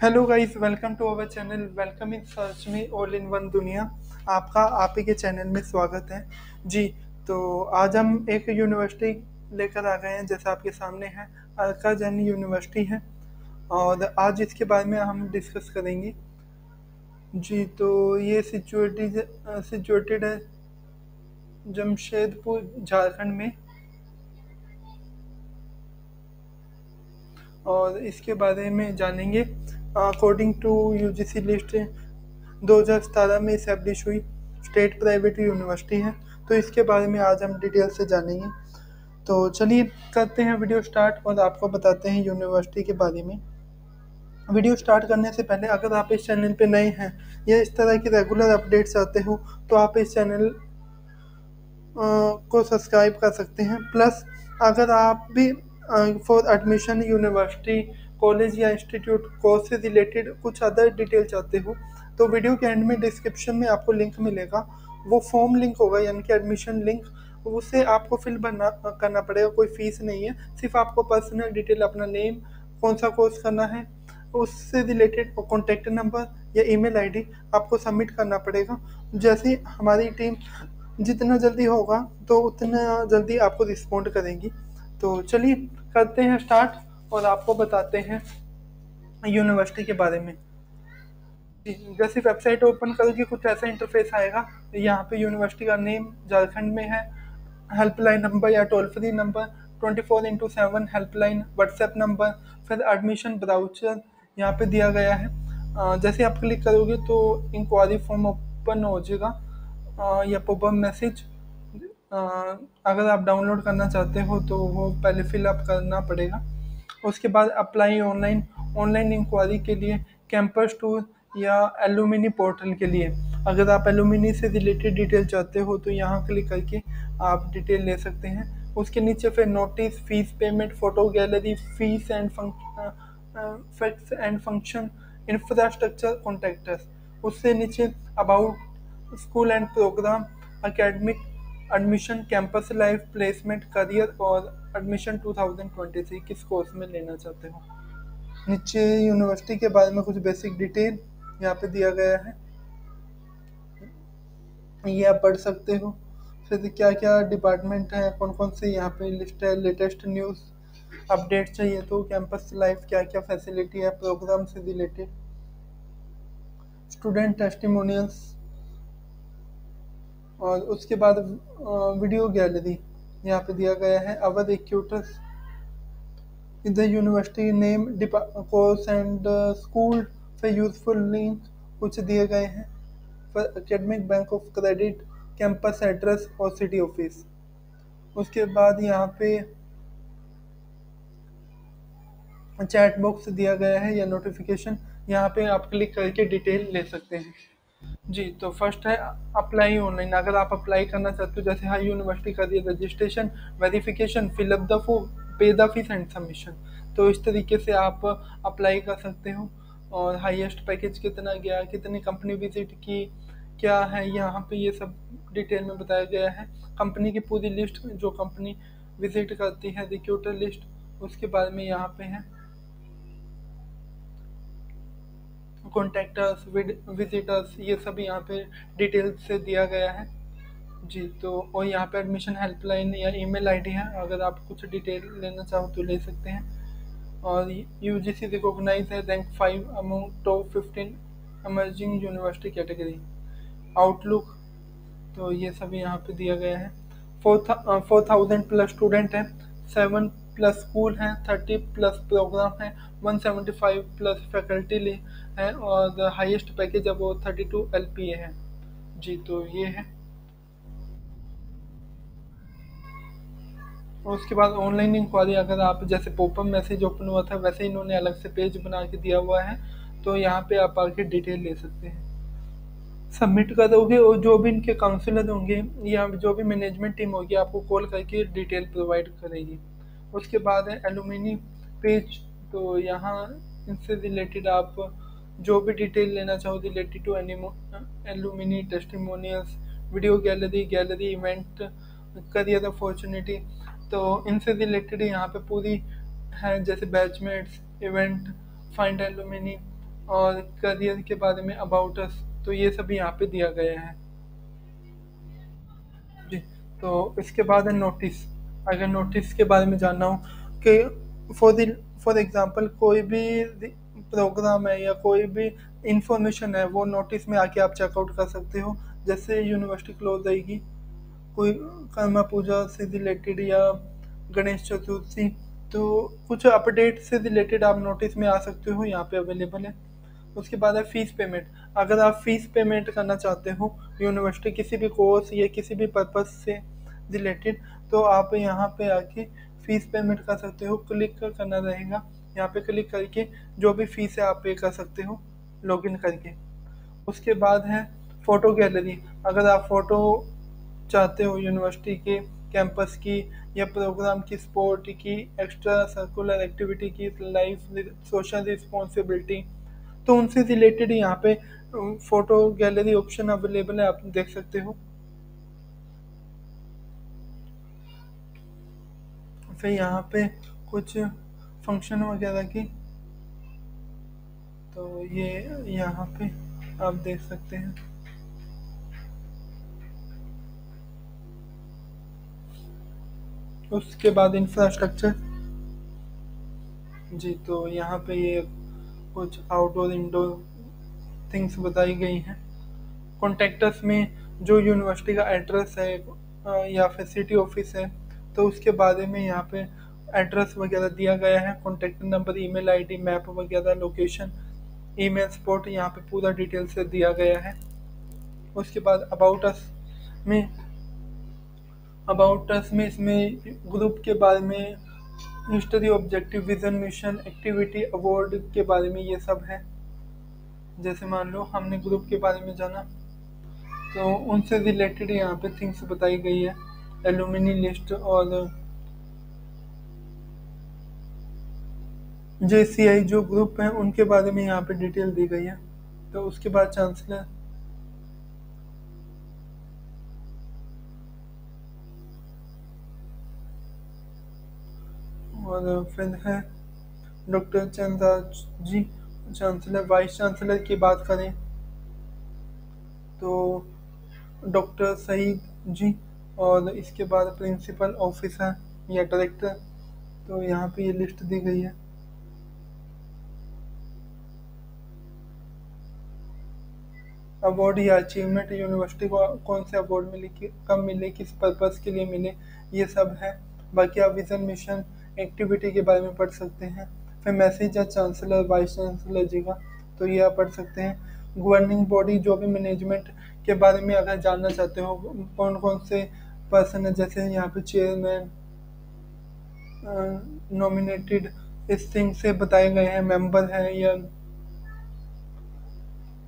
Hello guys, welcome to our channel. Welcome in search में all in one दुनिया। आपका आप ही के चैनल में स्वागत है जी। तो आज हम एक यूनिवर्सिटी लेकर आ गए हैं, जैसा आपके सामने है। अलका जैन यूनिवर्सिटी है और आज इसके बारे में हम डिस्कस करेंगे जी। तो ये सिचुएटेड है जमशेदपुर, झारखंड में। और इसके बारे में जानेंगे। अकॉर्डिंग टू यूजीसी लिस्ट 2017 में इस्टेब्लिश हुई स्टेट प्राइवेट यूनिवर्सिटी है। तो इसके बारे में आज हम डिटेल से जानेंगे। तो चलिए करते हैं वीडियो स्टार्ट और आपको बताते हैं यूनिवर्सिटी के बारे में। वीडियो स्टार्ट करने से पहले अगर आप इस चैनल पे नए हैं या इस तरह की रेगुलर अपडेट्स चाहते हो तो आप इस चैनल को सब्सक्राइब कर सकते हैं। प्लस अगर आप भी फॉर एडमिशन यूनिवर्सिटी, कॉलेज या इंस्टीट्यूट कोर्स से रिलेटेड कुछ अदर डिटेल चाहते हो तो वीडियो के एंड में डिस्क्रिप्शन में आपको लिंक मिलेगा। वो फॉर्म लिंक होगा, यानी कि एडमिशन लिंक। उससे आपको फिल भरना करना पड़ेगा, कोई फीस नहीं है। सिर्फ आपको पर्सनल डिटेल, अपना नेम, कौन सा कोर्स करना है, उससे रिलेटेड कॉन्टैक्ट नंबर या ईमेल आईडी आपको सबमिट करना पड़ेगा। जैसे ही हमारी टीम जितना जल्दी होगा तो उतना जल्दी आपको रिस्पॉन्ड करेंगी। तो चलिए करते हैं स्टार्ट और आपको बताते हैं यूनिवर्सिटी के बारे में। जैसे वेबसाइट ओपन करोगे कुछ ऐसा इंटरफेस आएगा। यहाँ पे यूनिवर्सिटी का नेम झारखंड में है, हेल्पलाइन नंबर या toll free number, 24x7 helpline, WhatsApp number, फिर एडमिशन ब्राउचर यहाँ पे दिया गया है। जैसे आप क्लिक करोगे तो इंक्वायरी फॉर्म ओपन हो जाएगा या पॉपअप मैसेज। अगर आप डाउनलोड करना चाहते हो तो वो पहले फिलअप करना पड़ेगा। उसके बाद अप्लाई ऑनलाइन, ऑनलाइन इंक्वायरी के लिए कैंपस टूर या एलुमिनी पोर्टल के लिए। अगर आप एलुमिनी से रिलेटेड डिटेल चाहते हो तो यहाँ क्लिक करके आप डिटेल ले सकते हैं। उसके नीचे फिर notice, fees payment, photo gallery, fees and facts and function, infrastructure, contractors. उससे नीचे about school and program, academic, admission, campus life, placement, career और एडमिशन 2023 किस कोर्स में लेना चाहते हो। नीचे यूनिवर्सिटी के बारे में कुछ बेसिक डिटेल यहाँ पे दिया गया है, ये आप पढ़ सकते हो। फिर क्या क्या डिपार्टमेंट है, कौन कौन से यहाँ पे लिस्ट है। लेटेस्ट न्यूज़ अपडेट चाहिए तो कैंपस लाइफ, क्या क्या फैसिलिटी है प्रोग्राम से रिलेटेड, स्टूडेंट टेस्टिमोनियल्स। और उसके बाद वीडियो गैलरी यहाँ पे दिया गया है। अवर एक्यूटस in the university name, course and school, फिर यूजफुल लिंक कुछ दिए गए हैं। फिर academic, bank of credit, campus address और सिटी ऑफिस। उसके बाद यहाँ पे चैट बॉक्स दिया गया है या नोटिफिकेशन, यहाँ पे आप क्लिक करके डिटेल ले सकते हैं जी। तो फर्स्ट है अप्लाई ऑनलाइन। अगर आप अप्लाई करना चाहते हो, जैसे हाई यूनिवर्सिटी का दिए registration, verification, fill up the form, पे द फीस एंड सबमिशन। तो इस तरीके से आप अप्लाई कर सकते हो। और हाईएस्ट पैकेज कितना गया, कितनी कंपनी विजिट की, क्या है यहाँ पे ये सब डिटेल में बताया गया है। कंपनी की पूरी लिस्ट, जो कंपनी विजिट करती है, रिक्रूटर लिस्ट, उसके बारे में यहाँ पे है। कॉन्टैक्टर्स, विजिटर्स, ये सब यहाँ पे डिटेल से दिया गया है जी। तो और यहाँ पे एडमिशन हेल्पलाइन या ईमेल आईडी है, अगर आप कुछ डिटेल लेना चाहो तो ले सकते हैं। और यूजीसी रिकॉग्नाइज है rank 5 among top 15 emerging university category. Outlook, तो ये सब यहाँ पे दिया गया है। 4000 प्लस स्टूडेंट हैं, 7 प्लस स्कूल हैं, 30 प्लस प्रोग्राम है, 175 प्लस फैकल्टी है और हाईएस्ट पैकेज है वो 32 LPA है जी। तो ये है। और उसके बाद ऑनलाइन इंक्वायरी, अगर आप जैसे पॉपअप मैसेज ओपन हुआ था वैसे इन्होंने अलग से पेज बना के दिया हुआ है, तो यहाँ पे आप आके डिटेल ले सकते हैं, सबमिट करोगे और जो भी इनके काउंसलर होंगे या जो भी मैनेजमेंट टीम होगी आपको कॉल करके डिटेल प्रोवाइड करेगी। उसके बाद है एलुमिनी पेज। तो यहाँ इनसे रिलेटेड आप जो भी डिटेल लेना चाहो related to alumni, testimonials, video gallery, gallery event, career opportunity, तो इनसे रिलेटेड यहाँ पे पूरी है। जैसे बैचमेट्स, इवेंट, फाइंड एलुमिनी, और करियर के बारे में अबाउट अस, तो ये सब यहाँ पे दिया गया है। जी। तो इसके बाद है नोटिस। अगर नोटिस के बारे में जानना हो कि फॉर एग्जांपल कोई भी प्रोग्राम है या कोई भी इंफॉर्मेशन है वो नोटिस में आके आप चेकआउट कर सकते हो। जैसे यूनिवर्सिटी क्लोज रहेगी, कोई कर्मा पूजा से रिलेटेड या गणेश चतुर्थी, तो कुछ अपडेट से रिलेटेड आप नोटिस में आ सकते हो, यहाँ पे अवेलेबल है। उसके बाद है फीस पेमेंट। अगर आप फीस पेमेंट करना चाहते हो यूनिवर्सिटी किसी भी कोर्स या किसी भी पर्पस से रिलेटेड, तो आप यहाँ पे आके फीस पेमेंट कर सकते हो। क्लिक करना रहेगा, यहाँ पे क्लिक करके जो भी फीस है आप पे कर सकते हो लॉगिन करके। उसके बाद है फ़ोटो गैलरी। अगर आप फ़ोटो चाहते हो यूनिवर्सिटी के कैंपस की या प्रोग्राम की, स्पोर्ट की, एक्स्ट्रा सर्कुलर एक्टिविटी की, लाइफ सोशल रिस्पॉन्सिबिलिटी, तो उनसे रिलेटेड यहाँ पे फ़ोटो गैलरी ऑप्शन अवेलेबल है, आप देख सकते हो। फिर यहाँ पे कुछ फंक्शन वगैरह की, तो ये यहाँ पे आप देख सकते हैं। उसके बाद इंफ्रास्ट्रक्चर। जी, तो यहाँ पे ये कुछ आउटडोर इंडोर थिंग्स बताई गई हैं। कॉन्टेक्टस में जो यूनिवर्सिटी का एड्रेस है या फिर सिटी ऑफिस है, तो उसके बारे में यहाँ पे एड्रेस वगैरह दिया गया है। Contact number, email ID, map वगैरह, लोकेशन, ईमेल स्पॉट, यहाँ पे पूरा डिटेल से दिया गया है। उसके बाद में अबाउट अस में इसमें ग्रुप के बारे में, history, objective, vision, mission, activity, award के बारे में ये सब है। जैसे मान लो हमने ग्रुप के बारे में जाना, तो उनसे रिलेटेड यहाँ पे थिंग्स बताई गई है। एलुमिनी लिस्ट और जेसीआई जो ग्रुप है उनके बारे में यहाँ पे डिटेल दी गई है। तो उसके बाद चांसलर और फिर है डॉक्टर चंद्रा जी चांसलर। वाइस चांसलर की बात करें तो डॉक्टर सईद जी, और इसके बाद प्रिंसिपल ऑफिसर या डायरेक्टर, तो यहाँ पे ये लिस्ट दी गई है। अवार्ड या अचीवमेंट, यूनिवर्सिटी को कौन से अवार्ड मिले, कब मिले, किस पर्पस के लिए मिले, ये सब है। बाकी आप विजन, मिशन, एक्टिविटी के बारे में पढ़ सकते हैं। फिर मैसेज या चांसलर, वाइस चांसलर जी का, तो ये आप पढ़ सकते हैं। गवर्निंग बॉडी, जो भी मैनेजमेंट के बारे में अगर जानना चाहते हो कौन कौन से पर्सन है, जैसे यहाँ पे चेयरमैन नॉमिनेटेड इस थिंग से बताए गए हैं, मेंबर है या,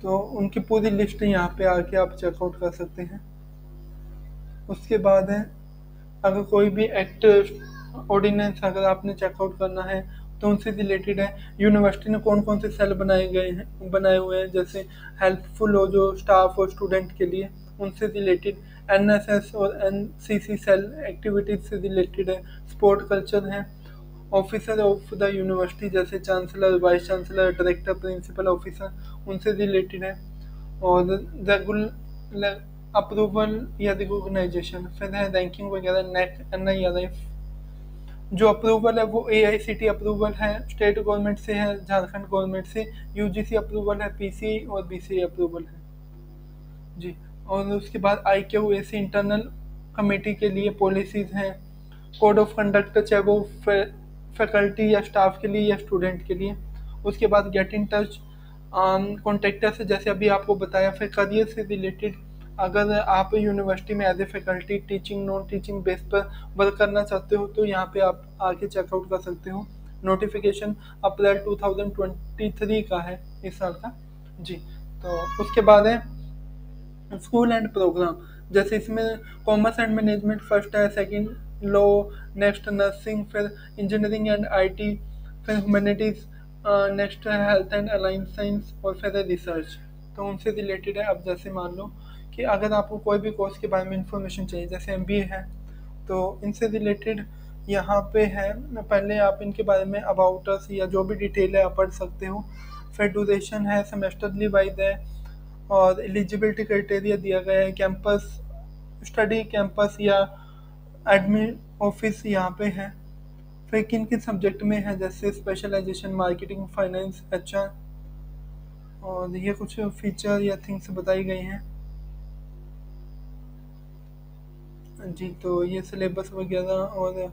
तो उनकी पूरी लिस्ट यहाँ पे आके आप चेकआउट कर सकते हैं। उसके बाद है अगर कोई भी एक्ट, ऑर्डिनेंस अगर आपने चेकआउट करना है तो उनसे रिलेटेड है। यूनिवर्सिटी ने कौन कौन से सेल बनाए हुए हैं, जैसे हेल्पफुल हो जो स्टाफ और स्टूडेंट के लिए, उनसे रिलेटेड। एनएसएस और एनसीसी सेल एक्टिविटीज से रिलेटेड है। स्पोर्ट कल्चर है। ऑफिसर ऑफ द यूनिवर्सिटी जैसे chancellor, vice chancellor, director, principal officer, उनसे रिलेटेड है। और रेगुलर अप्रूवल या रिकॉग्नाइजेशन, फिर है रैंकिंग वगैरह, नेट, एनआईआरएफ। जो अप्रूवल है वो एआईसीटी अप्रूवल है, स्टेट गवर्नमेंट से है, झारखंड गवर्नमेंट से। यूजीसी अप्रूवल है, पीसी और बीसीए अप्रूवल है। जी। और उसके बाद आईक्यूएसी इंटरनल कमेटी के लिए पॉलिसीज हैं। कोड ऑफ कंडक्ट, चाहे वो फैकल्टी या स्टाफ के लिए या स्टूडेंट के लिए। उसके बाद गेट इन टच कॉन्टेक्टर से, जैसे अभी आपको बताया। फिर करियर से रिलेटेड, अगर आप यूनिवर्सिटी में as a faculty teaching, non teaching base पर वर्क करना चाहते हो तो यहाँ पे आप आके चेकआउट कर सकते हो। नोटिफिकेशन अप्रैल 2023 का है, इस साल का। जी। तो उसके बाद है स्कूल एंड प्रोग्राम। जैसे इसमें कॉमर्स एंड मैनेजमेंट फर्स्ट है, सेकंड लॉ, नेक्स्ट नर्सिंग, फिर इंजीनियरिंग एंड आईटी, फिर ह्यूमैनिटीज, नेक्स्ट है हेल्थ एंड अलाइन साइंस, और फिर है रिसर्च। तो उनसे रिलेटेड है। अब जैसे मान लो कि अगर आपको कोई भी कोर्स के बारे में इंफॉर्मेशन चाहिए, जैसे एमबीए है, तो इनसे रिलेटेड यहाँ पे है। पहले आप इनके बारे में अबाउट अस या जो भी डिटेल है आप पढ़ सकते हो। फिर ड्यूरेशन है, सेमेस्टरली वाइज है, और एलिजिबिलिटी क्राइटेरिया दिया गया है, कैंपस स्टडी कैंपस या एडमिन ऑफिस यहाँ पे है, फिर किन किन सब्जेक्ट में है, जैसे स्पेशलाइजेशन मार्केटिंग, फाइनेंस, एचआर, और ये कुछ फीचर या थिंग्स बताई गई हैं। जी, तो ये सिलेबस वगैरह और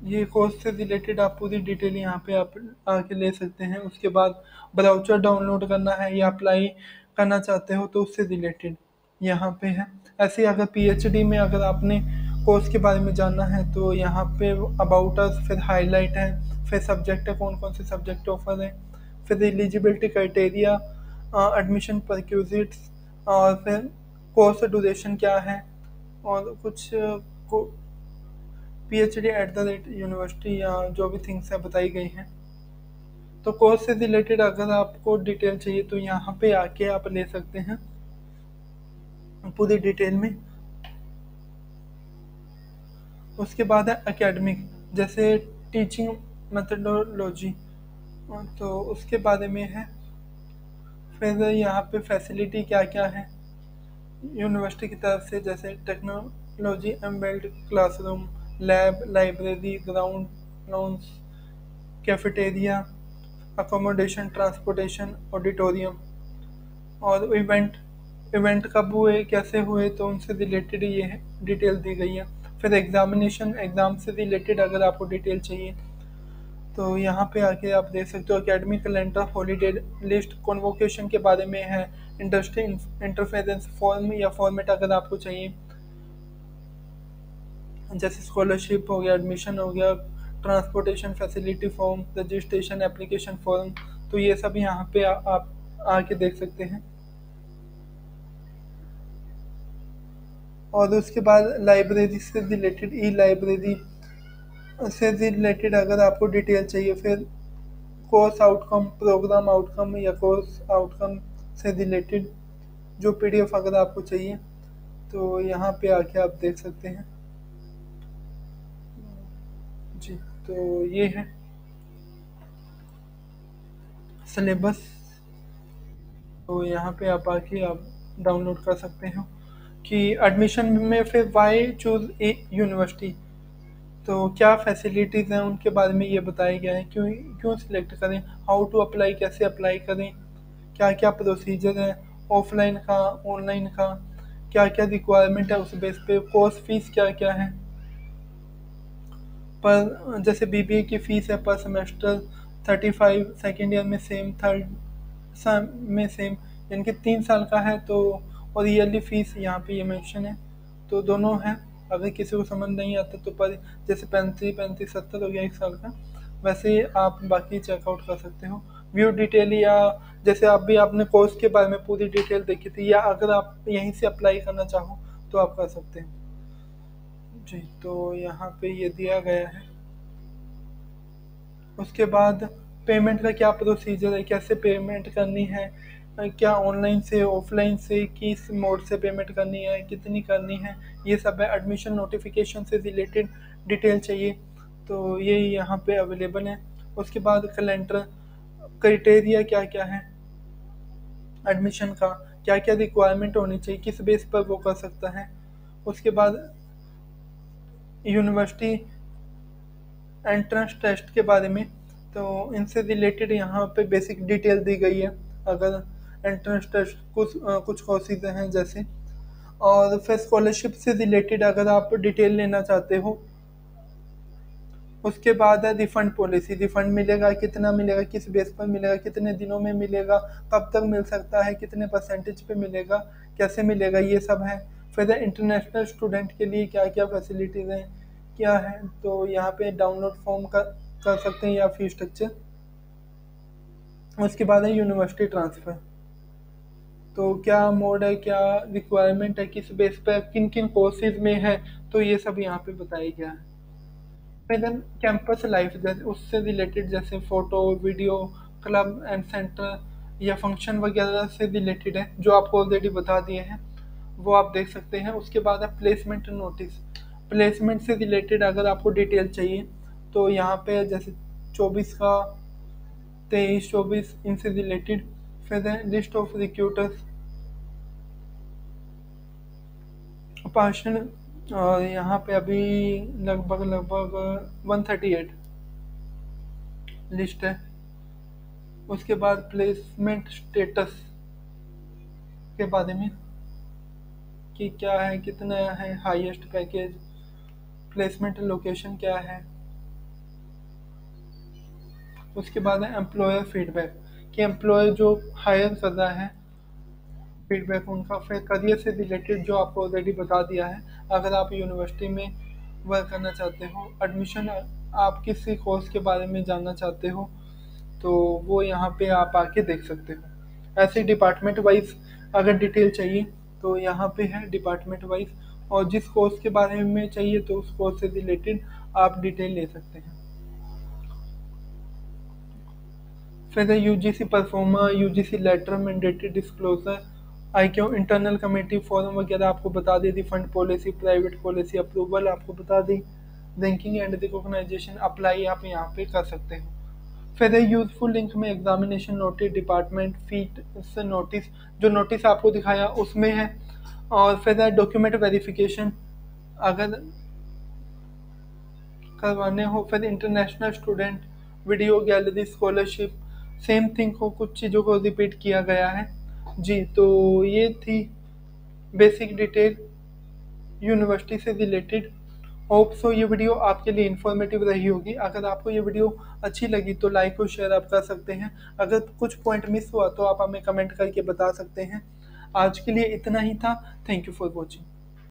ये कोर्स से रिलेटेड आप पूरी डिटेल यहाँ पे आप आके ले सकते हैं। उसके बाद ब्राउचर डाउनलोड करना है या अप्लाई करना चाहते हो तो उससे रिलेटेड यहाँ पे है। ऐसे ही अगर पीएचडी में अगर आपने कोर्स के बारे में जानना है तो यहाँ पे अबाउट अस, फिर हाईलाइट है, फिर सब्जेक्ट है, कौन कौन से सब्जेक्ट ऑफर है, फिर एलिजिबिलिटी क्राइटेरिया, एडमिशन परक्यूजिट्स, और फिर कोर्स ड्यूरेशन क्या है, और कुछ PhD at the rate university या जो भी थिंग्स है बताई गई हैं। तो कोर्स से रिलेटेड अगर आपको डिटेल चाहिए तो यहाँ पे आके आप ले सकते हैं पूरी डिटेल में। उसके बाद है एकेडमिक, जैसे टीचिंग मेथडोलॉजी, तो उसके बारे में है। फिर यहाँ पे फैसिलिटी क्या क्या है यूनिवर्सिटी की तरफ से, जैसे technology embedded classroom, lab, library, ground lawns, cafeteria, accommodation, transportation, auditorium, और इवेंट कब हुए, कैसे हुए, तो उनसे रिलेटेड ये डिटेल दी गई है। फिर एग्जामिनेशन, एग्ज़ाम से रिलेटेड अगर आपको डिटेल चाहिए तो यहाँ पे आके आप देख सकते हो। Academic calendar, holiday list, convocation के बारे में है, इंडस्ट्री इंटरफेरेंस फॉर्म या फॉर्मेट अगर आपको चाहिए, जैसे स्कॉलरशिप हो गया, एडमिशन हो गया, transportation facility form, registration application form, तो ये सब यहाँ पे आप आके देख सकते हैं। और उसके बाद लाइब्रेरी से रिलेटेड, ई लाइब्रेरी से रिलेटेड अगर आपको डिटेल चाहिए, फिर कोर्स आउटकम, प्रोग्राम आउटकम या कोर्स आउटकम से रिलेटेड जो पीडीएफ अगर आपको चाहिए तो यहाँ पे आके आप देख सकते हैं। जी, तो ये है सिलेबस, तो यहाँ पे आप आके आप डाउनलोड कर सकते हो। कि एडमिशन में फिर वाई चूज ए यूनिवर्सिटी, तो क्या फैसिलिटीज़ हैं उनके बारे में ये बताया गया है, क्यों क्यों सिलेक्ट करें, हाउ टू अप्लाई, कैसे अप्लाई करें, क्या क्या प्रोसीजर है, ऑफलाइन का, ऑनलाइन का, क्या क्या रिक्वायरमेंट है उस बेस पे, कोर्स फीस क्या क्या है, पर जैसे बीबीए की फ़ीस है पर सेमेस्टर 35, सेकेंड ईयर में सेम, थर्ड में सेम, यानी कि 3 साल का है तो, और ईयरली फ़ीस यहाँ पे ये मेंशन है, तो दोनों हैं। अगर किसी को समझ नहीं आता तो पर जैसे 35-70 हो गया 1 साल का, वैसे ही आप बाकी चेकआउट कर सकते हो। व्यू डिटेल, या जैसे आप भी आपने कोर्स के बारे में पूरी डिटेल देखी थी, या अगर आप यहीं से अप्लाई करना चाहो तो आप कर सकते हैं। जी, तो यहाँ पे ये दिया गया है। उसके बाद पेमेंट का क्या प्रोसीजर है, कैसे पेमेंट करनी है, क्या ऑनलाइन से, ऑफलाइन से, किस मोड से पेमेंट करनी है, कितनी करनी है, ये सब है। एडमिशन नोटिफिकेशन से रिलेटेड डिटेल चाहिए तो ये यहाँ पे अवेलेबल है। उसके बाद कैलेंडर, क्राइटेरिया क्या क्या है एडमिशन का, क्या क्या रिक्वायरमेंट होनी चाहिए, किस बेस पर वो कर सकता है। उसके बाद यूनिवर्सिटी एंट्रेंस टेस्ट के बारे में, तो इनसे रिलेटेड यहाँ पे बेसिक डिटेल दी गई है। अगर एंट्रेंस टेस्ट कुछ कोर्सेज हैं जैसे, और फिर स्कॉलरशिप से रिलेटेड अगर आप डिटेल लेना चाहते हो। उसके बाद है रिफंड पॉलिसी, रिफंड मिलेगा, कितना मिलेगा, किस बेस पर मिलेगा, कितने दिनों में मिलेगा, कब तक मिल सकता है, कितने परसेंटेज पे मिलेगा, कैसे मिलेगा, ये सब है। फिर इंटरनेशनल स्टूडेंट के लिए क्या क्या फैसिलिटीज़ हैं, क्या है, तो यहाँ पे डाउनलोड फॉर्म कर सकते हैं या फी स्ट्रक्चर। उसके बाद है यूनिवर्सिटी ट्रांसफ़र, तो क्या मोड है, क्या रिक्वायरमेंट है, किस बेस पर किन किन कोर्सेज में है, तो ये सब यहाँ पे बताया गया है। फिर कैंपस लाइफ, जैसे उससे रिलेटेड, जैसे photo, video, club and centre या फंक्शन वगैरह से रिलेटेड है, जो आपको ऑलरेडी बता दिए हैं, वो आप देख सकते हैं। उसके बाद है प्लेसमेंट नोटिस, प्लेसमेंट से रिलेटेड अगर आपको डिटेल चाहिए तो यहाँ पे जैसे 24 का 23-24 इनसे रिलेटेड। फिर है लिस्ट ऑफ रिक्रूटर्स भाषण, और यहाँ पे अभी लगभग 138 लिस्ट है। उसके बाद प्लेसमेंट स्टेटस के बारे में कि क्या है, कितना है हाईएस्ट पैकेज, प्लेसमेंट लोकेशन क्या है। उसके बाद है एम्प्लॉयर फीडबैक कि एम्प्लॉयर जो हायर कर रहा है फीडबैक उनका। फिर करियर से रिलेटेड जो आपको ऑलरेडी बता दिया है, अगर आप यूनिवर्सिटी में वर्क करना चाहते हो, एडमिशन आप किसी कोर्स के बारे में जानना चाहते हो तो वो यहाँ पे आप आके देख सकते हो। ऐसे डिपार्टमेंट वाइज अगर डिटेल चाहिए तो यहाँ पे है डिपार्टमेंट वाइज, और जिस कोर्स के बारे में चाहिए तो उस कोर्स से रिलेटेड आप डिटेल ले सकते हैं। फिर है UGC proforma, UGC letter, mandatory disclosure, IQ internal committee form वगैरह आपको बता दी, fund policy, private policy approval आपको बता दी, रैंकिंग एंड रिकॉग्नाइजेशन अप्लाई आप यहाँ पे कर सकते हो। फिर है यूजफुल लिंक में examination notice, department fees notice, जो नोटिस आपको दिखाया उसमें है। और फिर है डॉक्यूमेंट वेरिफिकेशन अगर करवाने हो। फिर international student video gallery scholarship, same thing को कुछ चीज़ों को रिपीट किया गया है जी। तो ये थी बेसिक डिटेल यूनिवर्सिटी से रिलेटेड। होप सो ये वीडियो आपके लिए इन्फॉर्मेटिव रही होगी। अगर आपको ये वीडियो अच्छी लगी तो लाइक और शेयर आप कर सकते हैं। अगर कुछ पॉइंट मिस हुआ तो आप हमें कमेंट करके बता सकते हैं। आज के लिए इतना ही था। Thank you for watching.